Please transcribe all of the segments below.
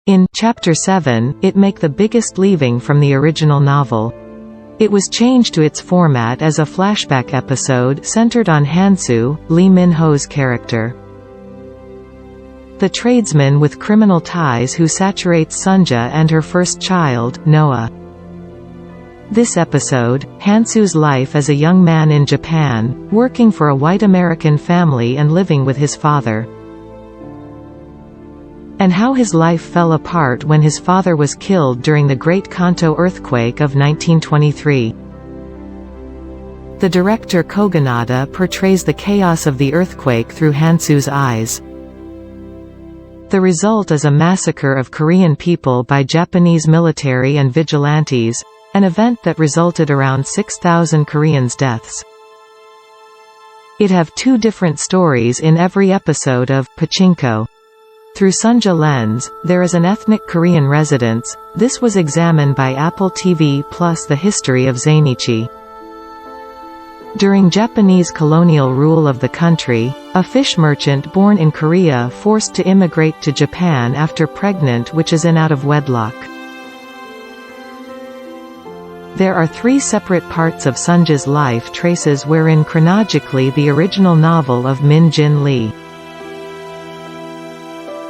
In Chapter 7, it make the biggest leaving from the original novel. It was changed to its format as a flashback episode centered on Hansu, Lee Min-ho's character. The tradesman with criminal ties who saturates Sunja and her first child, Noah. This episode, Hansu's life as a young man in Japan, working for a white American family and living with his father. And how his life fell apart when his father was killed during the Great Kantō Earthquake of 1923. The director Kogonada portrays the chaos of the earthquake through Hansu's eyes. The result is a massacre of Korean people by Japanese military and vigilantes, an event that resulted around 6,000 Koreans' deaths. It have two different stories in every episode of Pachinko. Through Sunja lens, there is an ethnic Korean residence. This was examined by Apple TV plus the history of Zainichi. During Japanese colonial rule of the country, a fish merchant born in Korea forced to immigrate to Japan after pregnant, which is in out of wedlock. There are three separate parts of Sunja's life traces wherein chronologically the original novel of Min Jin Lee.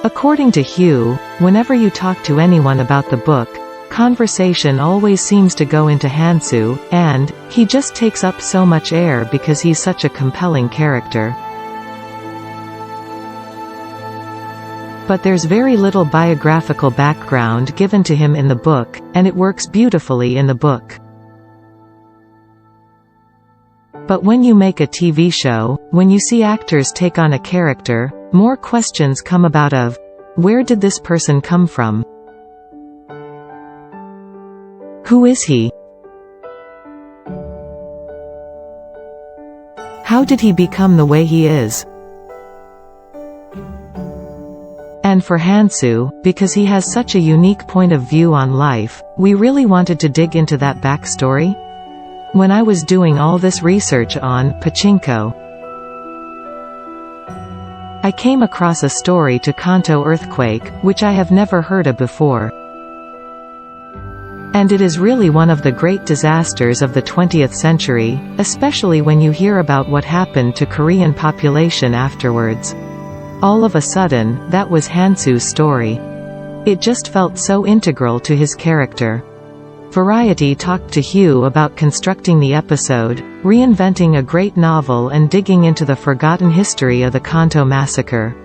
According to Hugh, whenever you talk to anyone about the book, conversation always seems to go into Hansu, and he just takes up so much air because he's such a compelling character. But there's very little biographical background given to him in the book, and it works beautifully in the book. But when you make a TV show, when you see actors take on a character, more questions come about of, where did this person come from? Who is he? How did he become the way he is? And for Hansu, because he has such a unique point of view on life, we really wanted to dig into that backstory. When I was doing all this research on Pachinko, I came across a story to Kantō Earthquake, which I have never heard of before. And it is really one of the great disasters of the 20th century, especially when you hear about what happened to Korean population afterwards. All of a sudden, that was Hansu's story. It just felt so integral to his character. Variety talked to Hugh about constructing the episode, reinventing a great novel and digging into the forgotten history of the Kantō massacre.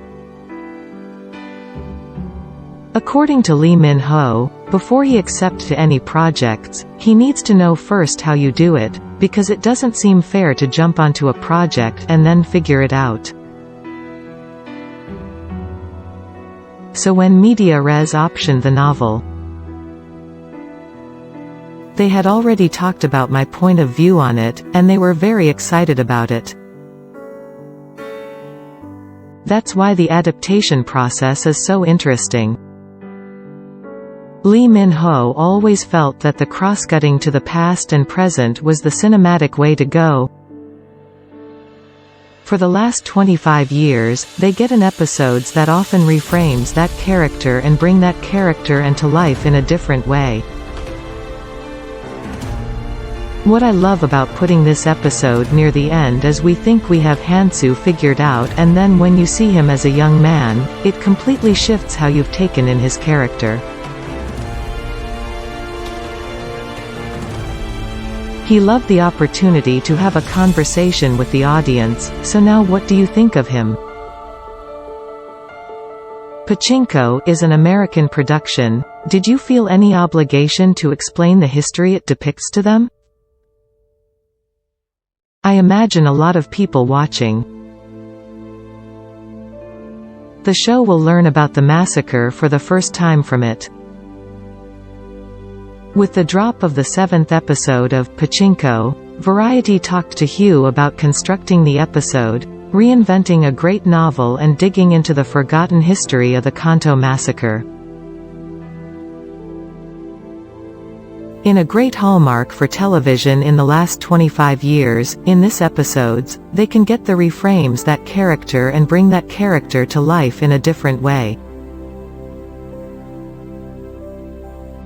According to Lee Min-ho, before he accepts to any projects, he needs to know first how you do it, because it doesn't seem fair to jump onto a project and then figure it out. So when Media Res optioned the novel, they had already talked about my point of view on it, and they were very excited about it. That's why the adaptation process is so interesting. Lee Min-ho always felt that the cross-cutting to the past and present was the cinematic way to go. For the last 25 years, they get in episodes that often reframes that character and bring that character into life in a different way. What I love about putting this episode near the end is we think we have Hansu figured out, and then when you see him as a young man, it completely shifts how you've taken in his character. He loved the opportunity to have a conversation with the audience, so now what do you think of him? Pachinko is an American production. Did you feel any obligation to explain the history it depicts to them? I imagine a lot of people watching the show will learn about the massacre for the first time from it. With the drop of the 7th episode of Pachinko, Variety talked to Hugh about constructing the episode, reinventing a great novel and digging into the forgotten history of the Kantō massacre. In a great hallmark for television in the last 25 years, in this episodes, they can get the reframes that character and bring that character to life in a different way.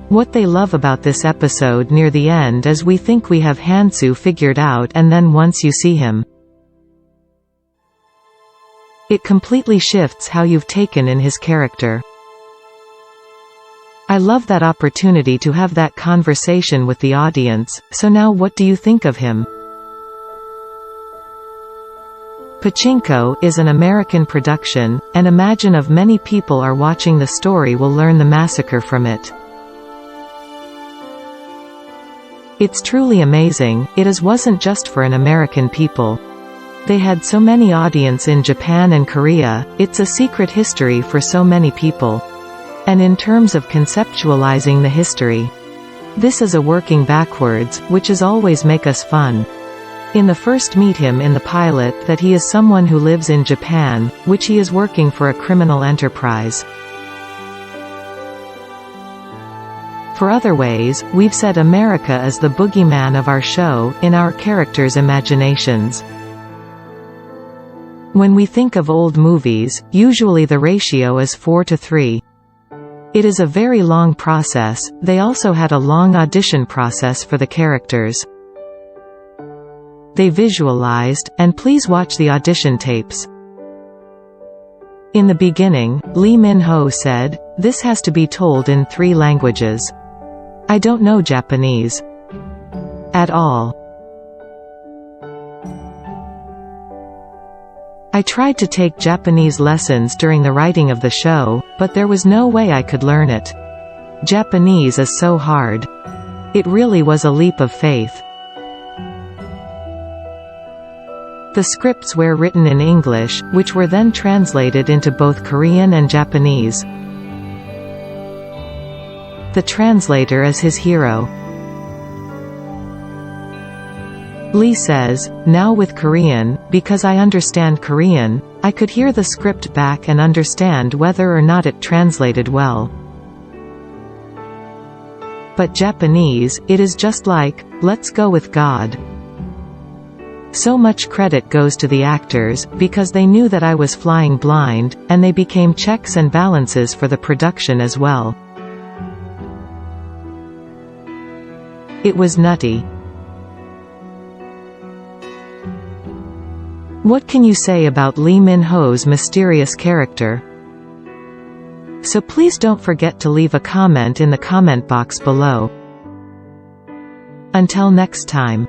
What they love about this episode near the end is we think we have Hansu figured out, and then once you see him, it completely shifts how you've taken in his character. I love that opportunity to have that conversation with the audience. So now what do you think of him? Pachinko is an American production, and imagine of many people are watching the story will learn the massacre from it. It's truly amazing. It wasn't just for an American people. They had so many audience in Japan and Korea. It's a secret history for so many people. And in terms of conceptualizing the history, this is a working backwards, which is always make us fun. In the first meet him in the pilot that he is someone who lives in Japan, which he is working for a criminal enterprise. For other ways, we've said America is the boogeyman of our show, in our characters' imaginations. When we think of old movies, usually the ratio is 4:3. It is a very long process. They also had a long audition process for the characters. They visualized, and please watch the audition tapes. In the beginning, Lee Min-ho said, "This has to be told in 3 languages. I don't know Japanese at all. I tried to take Japanese lessons during the writing of the show, but there was no way I could learn it. Japanese is so hard. It really was a leap of faith." The scripts were written in English, which were then translated into both Korean and Japanese. The translator is his hero. Lee says, "Now with Korean, because I understand Korean, I could hear the script back and understand whether or not it translated well. But Japanese, it is just like, let's go with God." So much credit goes to the actors, because they knew that I was flying blind, and they became checks and balances for the production as well. It was nutty. What can you say about Lee Min-ho's mysterious character? So please don't forget to leave a comment in the comment box below. Until next time.